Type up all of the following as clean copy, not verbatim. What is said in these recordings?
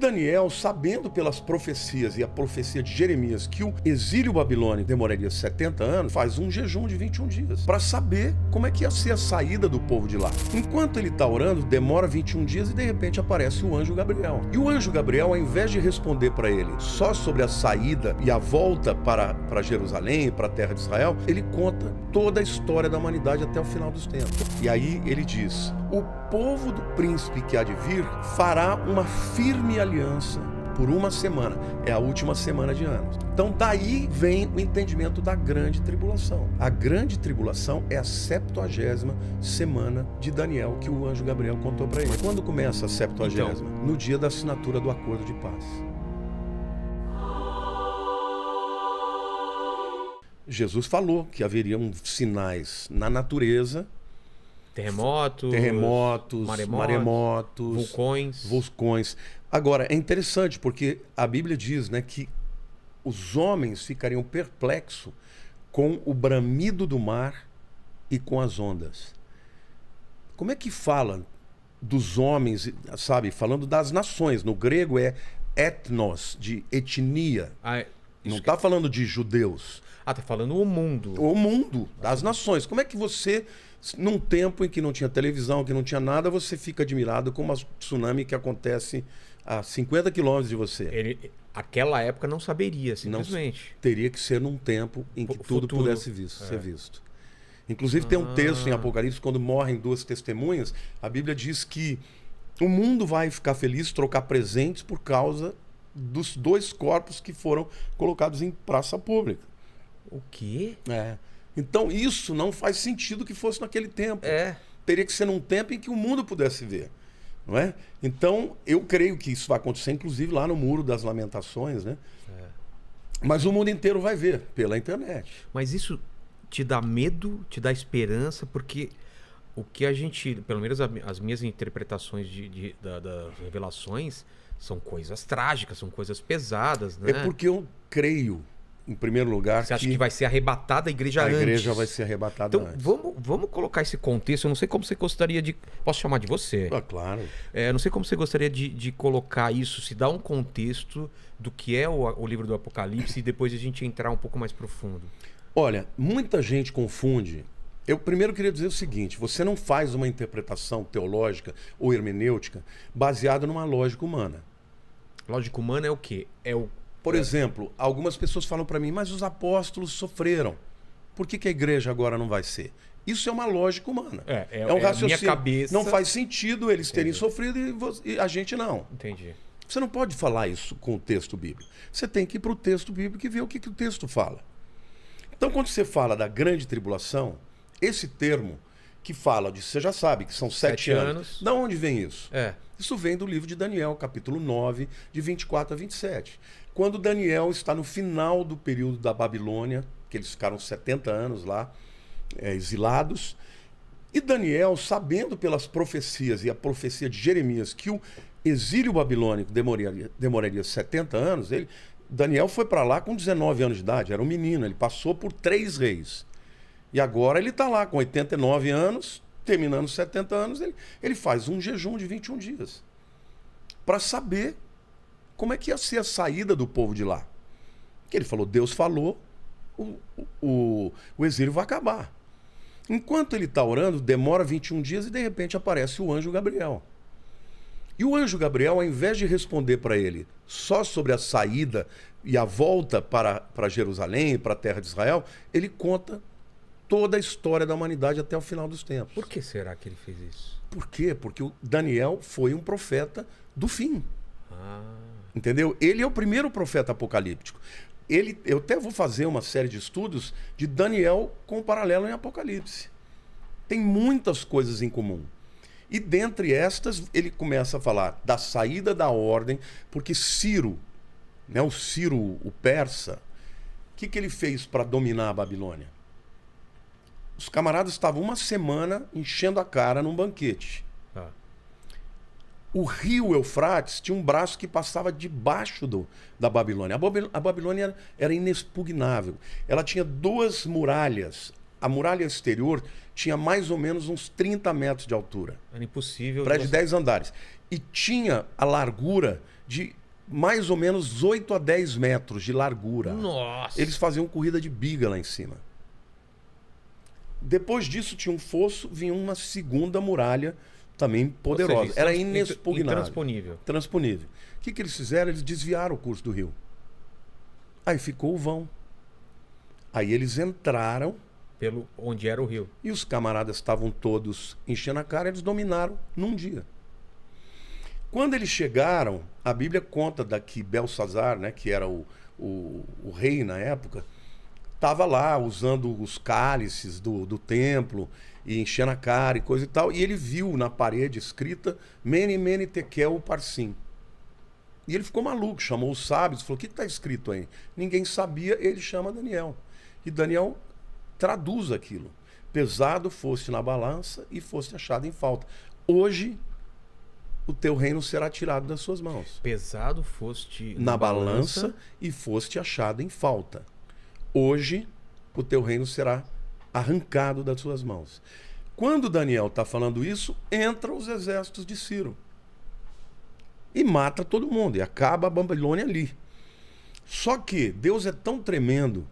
Daniel, sabendo pelas profecias e a profecia de Jeremias que o exílio babilônico demoraria 70 anos, faz um jejum de 21 dias para saber como é que ia ser a saída do povo de lá. Enquanto ele está orando, demora 21 dias e de repente aparece o anjo Gabriel. E o anjo Gabriel, ao invés de responder para ele só sobre a saída e a volta para Jerusalém, para a terra de Israel, ele conta toda a história da humanidade até o final dos tempos. E aí ele diz: o povo do príncipe que há de vir fará uma firme aliança por uma semana. É a última semana de anos. Então daí vem o entendimento da grande tribulação. A grande tribulação é a 70ª semana de Daniel que o anjo Gabriel contou para ele. Quando começa a 70ª? Então, no dia da assinatura do acordo de paz. Jesus falou que haveriam sinais na natureza, terremotos, maremotos, vulcões. Agora, é interessante porque a Bíblia diz, né, que os homens ficariam perplexos com o bramido do mar e com as ondas. Como é que fala dos homens, sabe? Falando das nações. No grego é etnos, de etnia. Não está falando de judeus. Tá falando o mundo. O mundo, das nações. Como é que você, num tempo em que não tinha televisão, que não tinha nada, você fica admirado com uma tsunami que acontece a 50 quilômetros de você? Aquela época não saberia, simplesmente. Não, teria que ser num tempo em que tudo pudesse ser visto. Inclusive tem um texto em Apocalipse, quando morrem duas testemunhas, a Bíblia diz que o mundo vai ficar feliz, trocar presentes por causa dos dois corpos que foram colocados em praça pública. O quê? Então isso não faz sentido que fosse naquele tempo. Teria que ser num tempo em que o mundo pudesse ver, não é? Então eu creio que isso vai acontecer, inclusive lá no Muro das Lamentações, né? Mas o mundo inteiro vai ver pela internet. Mas isso te dá medo, te dá esperança, porque o que a gente, pelo menos as minhas interpretações das revelações, são coisas trágicas, são coisas pesadas, né? É porque eu creio, em primeiro lugar, você acha que vai ser arrebatada a igreja antes? A igreja vai ser arrebatada antes. Então, vamos colocar esse contexto. Eu não sei como você gostaria de... Posso chamar de você? Claro. Eu não sei como você gostaria de colocar isso, se dá um contexto do que é o livro do Apocalipse e depois a gente entrar um pouco mais profundo. Olha, muita gente confunde. Eu primeiro queria dizer o seguinte: você não faz uma interpretação teológica ou hermenêutica baseada numa lógica humana. Lógica humana é o quê? Por exemplo, algumas pessoas falam para mim, mas os apóstolos sofreram. Por que a igreja agora não vai ser? Isso é uma lógica humana. É um raciocínio. Minha cabeça... Não faz sentido eles terem sofrido e a gente não. Entendi. Você não pode falar isso com o texto bíblico. Você tem que ir para o texto bíblico e ver o que o texto fala. Então, quando você fala da grande tribulação, esse termo que fala de... Você já sabe que são 7 anos. Da onde vem isso? Isso vem do livro de Daniel, capítulo 9, de 24 a 27. Quando Daniel está no final do período da Babilônia, que eles ficaram 70 anos lá, exilados, e Daniel, sabendo pelas profecias e a profecia de Jeremias que o exílio babilônico demoraria 70 anos, Daniel foi para lá com 19 anos de idade, era um menino, ele passou por 3 reis. E agora ele está lá com 89 anos, terminando 70 anos, ele faz um jejum de 21 dias para saber como é que ia ser a saída do povo de lá. Porque ele falou, Deus falou, o exílio vai acabar. Enquanto ele está orando, demora 21 dias e de repente aparece o anjo Gabriel. E o anjo Gabriel, ao invés de responder para ele só sobre a saída e a volta para Jerusalém, para a terra de Israel, ele conta toda a história da humanidade até o final dos tempos. Por que será que ele fez isso? Por quê? Porque o Daniel foi um profeta do fim. Entendeu? Ele é o primeiro profeta apocalíptico. Eu até vou fazer uma série de estudos de Daniel com paralelo em Apocalipse. Tem muitas coisas em comum. E dentre estas, ele começa a falar da saída da ordem, porque Ciro, né, o persa, o que ele fez para dominar a Babilônia? Os camaradas estavam uma semana enchendo a cara num banquete. O rio Eufrates tinha um braço que passava debaixo da Babilônia. A Babilônia era inexpugnável. Ela tinha 2 muralhas. A muralha exterior tinha mais ou menos uns 30 metros de altura. Era impossível. Prédio de 10 andares. E tinha a largura de mais ou menos 8 a 10 metros de largura. Nossa! Eles faziam corrida de biga lá em cima. Depois disso tinha um fosso, vinha uma segunda muralha também poderosa. Ou seja, Era inexpugnável. intransponível. Transponível. O que eles fizeram? Eles desviaram o curso do rio. Aí ficou o vão. Aí eles entraram Pelo onde era o rio. e os camaradas estavam todos enchendo a cara, eles dominaram num dia. Quando eles chegaram, a Bíblia conta que Belsazar, né, que era o rei na época, estava lá usando os cálices do templo e enchendo a cara e coisa e tal. E ele viu na parede escrita Mene, Mene, Tekel, Parsim. E ele ficou maluco, chamou os sábios, falou: o que está escrito aí? Ninguém sabia, ele chama Daniel. E Daniel traduz aquilo. Pesado foste na balança e foste achado em falta. Hoje o teu reino será tirado das suas mãos. Pesado foste Na balança e foste achado em falta. Hoje o teu reino será arrancado das suas mãos. Quando Daniel está falando isso, entram os exércitos de Ciro. E mata todo mundo, e acaba a Babilônia ali. Só que Deus é tão tremendo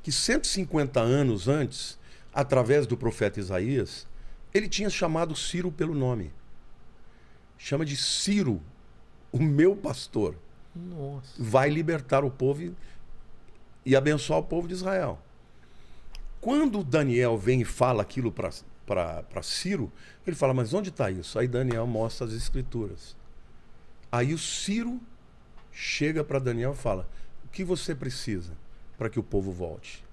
que 150 anos antes, através do profeta Isaías, ele tinha chamado Ciro pelo nome. Chama de Ciro, o meu pastor. Nossa. Vai libertar o povo e abençoar o povo de Israel. Quando Daniel vem e fala aquilo para Ciro, ele fala: mas onde está isso? Aí Daniel mostra as escrituras. Aí o Ciro chega para Daniel e fala: o que você precisa para que o povo volte?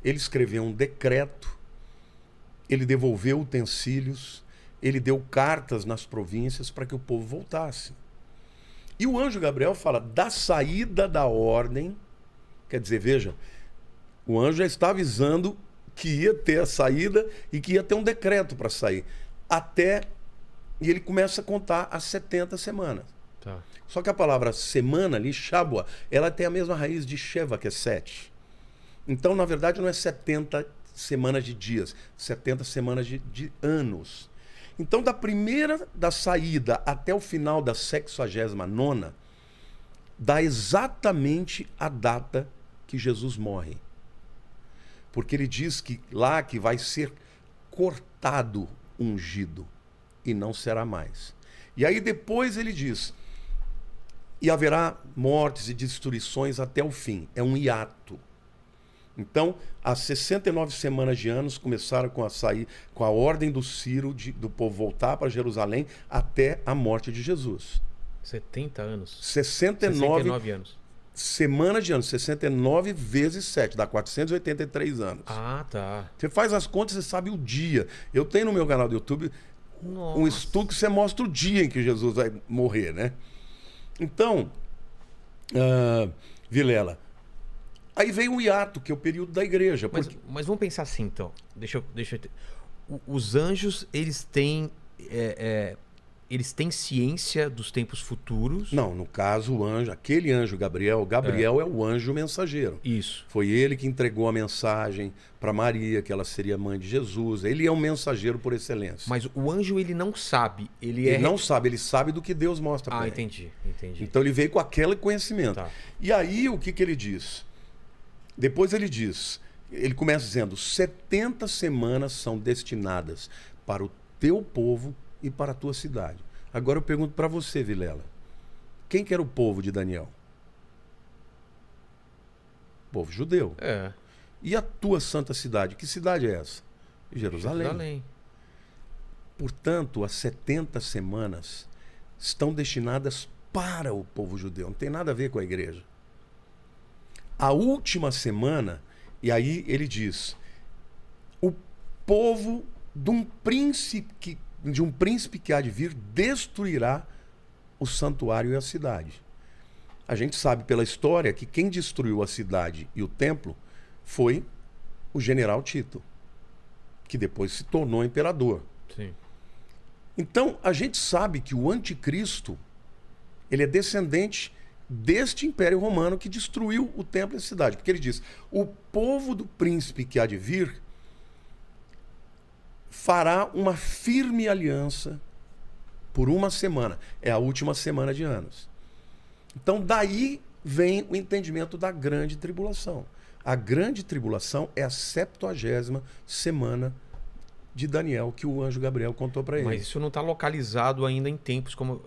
Ele escreveu um decreto, ele devolveu utensílios, ele deu cartas nas províncias para que o povo voltasse. E o anjo Gabriel fala da saída da ordem. Quer dizer, veja, o anjo já está avisando que ia ter a saída e que ia ter um decreto para sair. E ele começa a contar as 70 semanas. Tá. Só que a palavra semana ali, Shabua, ela tem a mesma raiz de Sheva, que é 7. Então, na verdade, não é 70 semanas de dias, 70 semanas de anos. Então, da saída até o final da 69ª, dá exatamente a data que Jesus morre. Porque ele diz que lá que vai ser cortado, ungido, e não será mais. E aí depois ele diz: e haverá mortes e destruições até o fim. É um hiato. Então, as 69 semanas de anos começaram com a ordem do Ciro do povo voltar para Jerusalém até a morte de Jesus. 70 anos. 69 anos. semanas de anos. 69 vezes 7, dá 483 anos. Ah, tá. Você faz as contas, você sabe o dia. Eu tenho no meu canal do YouTube Nossa. um estudo que você mostra o dia em que Jesus vai morrer, né? Então, Vilela, aí vem o hiato, que é o período da igreja. Mas vamos pensar assim, então. Deixa eu... Os anjos, eles têm ciência dos tempos futuros. Não, no caso, aquele anjo Gabriel é o anjo mensageiro. Isso. Foi ele que entregou a mensagem para Maria, que ela seria mãe de Jesus. Ele é um mensageiro por excelência. Mas o anjo, ele não sabe. Ele não sabe, ele sabe do que Deus mostra para ele. Entendi. Então ele veio com aquele conhecimento. Tá. E aí, o que ele diz? Depois ele começa dizendo: 70 semanas são destinadas para o teu povo e para a tua cidade. Agora eu pergunto para você, Vilela, quem que era o povo de Daniel? O povo judeu. É. E a tua santa cidade? Que cidade é essa? Jerusalém. Portanto, as 70 semanas estão destinadas para o povo judeu. Não tem nada a ver com a igreja. A última semana, e aí ele diz: o povo de um príncipe que há de vir destruirá o santuário e a cidade. A gente sabe pela história que quem destruiu a cidade e o templo foi o general Tito, que depois se tornou imperador. Sim. Então, a gente sabe que o anticristo, ele é descendente deste Império Romano que destruiu o templo e a cidade. Porque ele diz: o povo do príncipe que há de vir fará uma firme aliança por uma semana. É a última semana de anos. Então daí vem o entendimento da grande tribulação. A grande tribulação é a 70ª semana de Daniel que o anjo Gabriel contou para ele. Mas isso não está localizado ainda em tempos como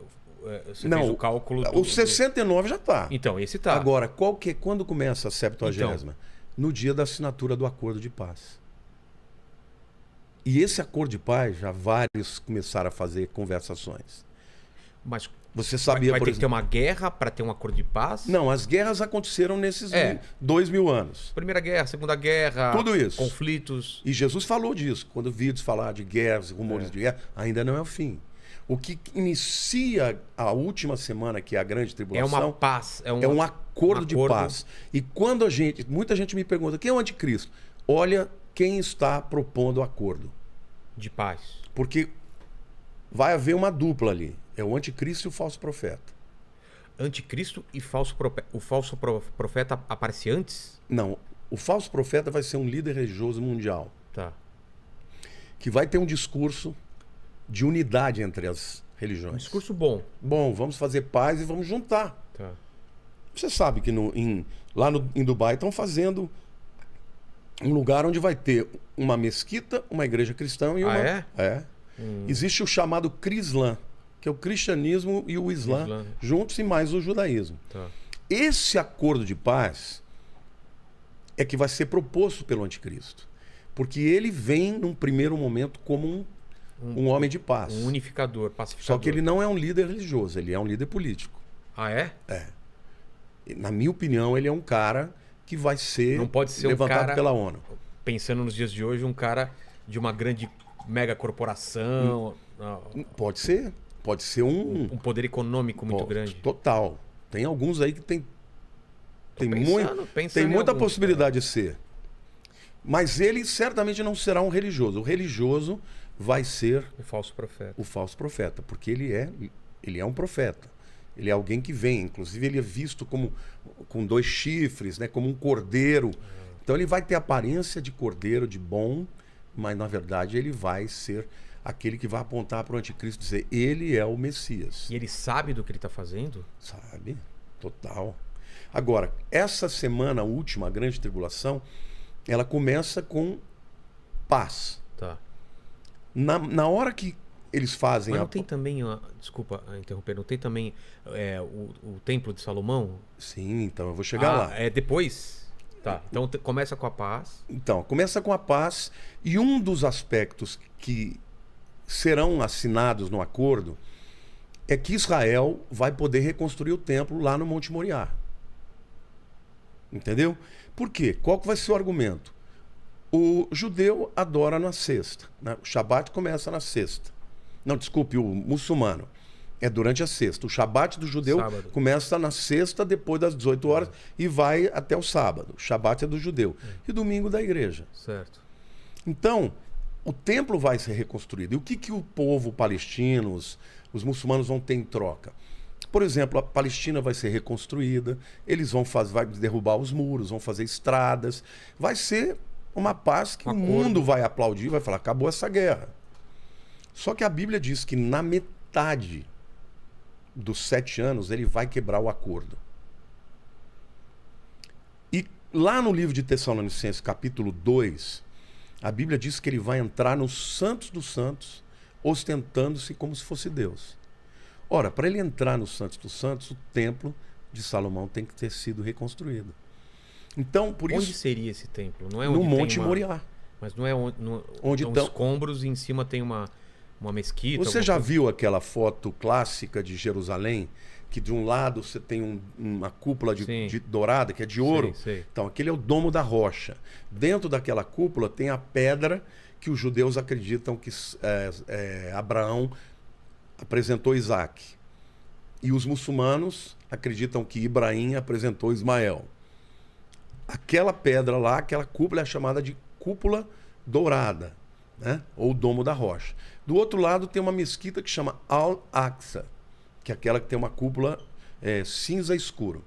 você Não, fez o cálculo o 69 já está. Então, esse tá. Agora, quando começa a 70ª? Então. No dia da assinatura do acordo de paz. E esse acordo de paz, já vários começaram a fazer conversações. Mas Você sabia, vai por ter que ter exemplo... uma guerra para ter um acordo de paz? Não, as guerras aconteceram nesses 2000 anos. Primeira Guerra, Segunda Guerra, Tudo isso. conflitos. E Jesus falou disso. Quando vídeos falar de guerras, rumores de guerra, ainda não é o fim. O que inicia a última semana, que é a grande É tribulação, uma paz. é um acordo de paz. E quando muita gente me pergunta, quem é o anticristo? Olha quem está propondo o acordo. De paz. Porque vai haver uma dupla ali. É o anticristo e o falso profeta. Anticristo e falso profeta. O falso profeta aparece antes? Não, o falso profeta vai ser um líder religioso mundial. Tá. Que vai ter um discurso de unidade entre as religiões. Um discurso bom. Bom, vamos fazer paz e vamos juntar. Tá. Você sabe que lá em Dubai estão fazendo um lugar onde vai ter uma mesquita, uma igreja cristã e uma... É? Existe o chamado Crislã, que é o cristianismo e o Islã juntos e mais o judaísmo. Tá. Esse acordo de paz é que vai ser proposto pelo anticristo. Porque ele vem, num primeiro momento, como um homem de paz. Um unificador, pacificador. Só que ele não é um líder religioso, ele é um líder político. Ah, é? É. Na minha opinião, ele é um cara que vai ser, Não pode ser levantado um cara, pela ONU. Pensando nos dias de hoje, um cara de uma grande mega corporação. Pode ser. Pode ser um poder econômico muito grande. Total. Tem alguns aí que tem pensando muita alguns, possibilidade de ser. Mas ele certamente não será um religioso. O religioso vai ser O falso profeta. o falso profeta, porque ele é um profeta. Ele é alguém que vem, inclusive ele é visto como com 2 chifres, né, como um cordeiro. Então ele vai ter aparência de cordeiro, de bom, mas na verdade ele vai ser aquele que vai apontar para o anticristo e dizer, ele é o Messias. E ele sabe do que ele está fazendo? Sabe? Total. Agora, essa semana última, a grande tribulação, ela começa com paz. Tá. Na hora que eles fazem... Mas não tem também, desculpa interromper, não tem também o Templo de Salomão? Sim, então eu vou chegar lá. É depois? Tá, então começa com a paz. Então, começa com a paz e um dos aspectos que serão assinados no acordo é que Israel vai poder reconstruir o templo lá no Monte Moriá. Entendeu? Por quê? Qual que vai ser o argumento? O judeu adora na sexta, né? O Shabat começa na sexta. Não, desculpe, o muçulmano. É durante a sexta. O Shabat do judeu começa na sexta, depois das 18 horas, e vai até o sábado. O Shabat é do judeu. E domingo da igreja. Certo. Então, o templo vai ser reconstruído. E o que o povo palestino, os muçulmanos vão ter em troca? Por exemplo, a Palestina vai ser reconstruída, eles vão derrubar os muros, vão fazer estradas. Vai ser uma paz que o mundo vai aplaudir, vai falar, acabou essa guerra. Só que a Bíblia diz que na metade dos 7 anos ele vai quebrar o acordo. E lá no livro de Tessalonicenses, capítulo 2, a Bíblia diz que ele vai entrar nos santos dos santos, ostentando-se como se fosse Deus. Ora, para ele entrar nos santos dos santos, o templo de Salomão tem que ter sido reconstruído. Então, por Onde isso... seria esse templo? Não é no onde Monte Moriá. Mas não é onde estão escombros e em cima tem uma mesquita? Você já viu aquela foto clássica de Jerusalém? Que de um lado você tem uma cúpula de dourada, que é de ouro. Sei. Então, aquele é o domo da rocha. Dentro daquela cúpula tem a pedra que os judeus acreditam que Abraão apresentou Isaac. E os muçulmanos acreditam que Ibrahim apresentou Ismael. Aquela pedra lá, aquela cúpula é chamada de cúpula dourada, né? Ou domo da rocha. Do outro lado tem uma mesquita que chama Al-Aqsa, que é aquela que tem uma cúpula cinza escuro.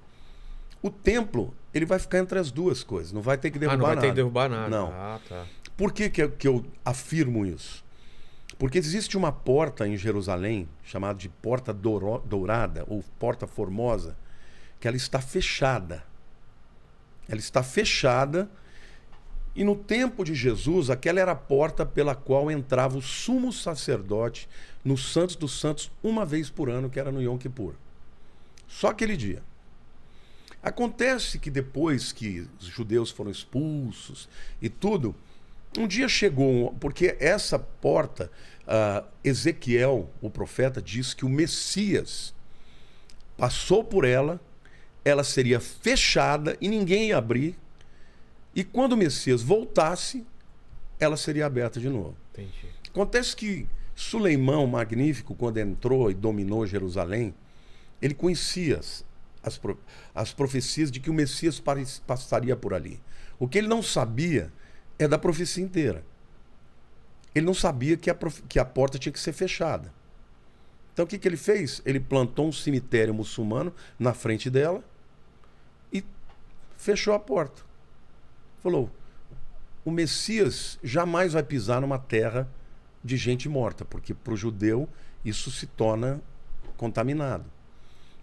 O templo, ele vai ficar entre as duas coisas, não vai ter que derrubar nada. Não vai ter que derrubar nada. Não. Tá. Por que eu afirmo isso? Porque existe uma porta em Jerusalém, chamada de Porta Dourada, ou Porta Formosa, que ela está fechada. Ela está fechada. E no tempo de Jesus, aquela era a porta pela qual entrava o sumo sacerdote no Santos dos Santos uma vez por ano, que era no Yom Kippur. Só aquele dia. Acontece que depois que os judeus foram expulsos e tudo, um dia chegou, porque essa porta, Ezequiel, o profeta, diz que o Messias passou por ela, ela seria fechada e ninguém ia abrir, e quando o Messias voltasse, ela seria aberta de novo. Entendi. Acontece que Suleimão, magnífico, quando entrou e dominou Jerusalém, ele conhecia as profecias de que o Messias passaria por ali. O que ele não sabia é da profecia inteira. Ele não sabia que a porta tinha que ser fechada. Então o que ele fez? Ele plantou um cemitério muçulmano na frente dela e fechou a porta. Falou, o Messias jamais vai pisar numa terra de gente morta, porque para o judeu isso se torna contaminado.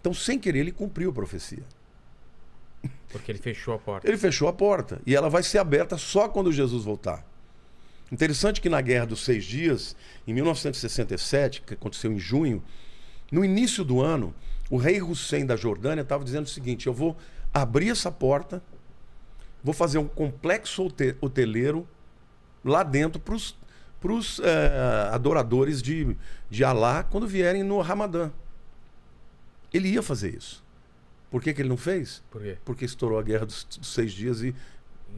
Então, sem querer, ele cumpriu a profecia. Porque ele fechou a porta. Ele fechou a porta. E ela vai ser aberta só quando Jesus voltar. Interessante que na Guerra dos 6 Dias, em 1967, que aconteceu em junho, no início do ano, o rei Hussein da Jordânia estava dizendo o seguinte, eu vou abrir essa porta, vou fazer um complexo hoteleiro lá dentro para os adoradores de Alá quando vierem no Ramadã. Ele ia fazer isso. Por que ele não fez? Por quê? Porque estourou a Guerra dos 6 Dias e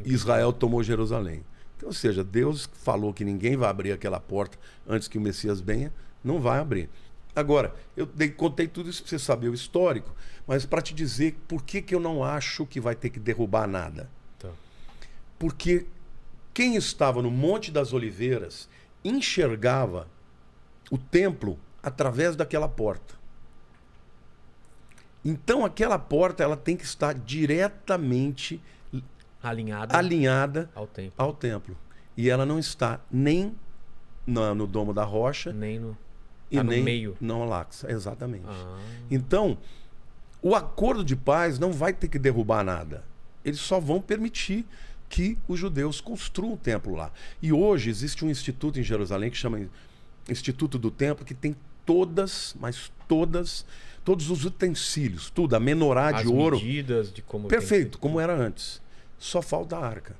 Israel tomou Jerusalém. Então, ou seja, Deus falou que ninguém vai abrir aquela porta antes que o Messias venha, não vai abrir. Agora, eu contei tudo isso para você saber o histórico, mas para te dizer por que eu não acho que vai ter que derrubar nada. Tá. Porque quem estava no Monte das Oliveiras enxergava o templo através daquela porta. Então aquela porta ela tem que estar diretamente alinhada ao templo. E ela não está nem no Domo da Rocha, nem no, e nem no meio. no Al-Aqsa. Exatamente. Então, o acordo de paz não vai ter que derrubar nada. Eles só vão permitir que os judeus construam o templo lá. E hoje existe um instituto em Jerusalém que chama Instituto do Templo, que tem todos os utensílios, tudo, a menorá de ouro. As medidas de como perfeito, como era antes. Só falta a arca.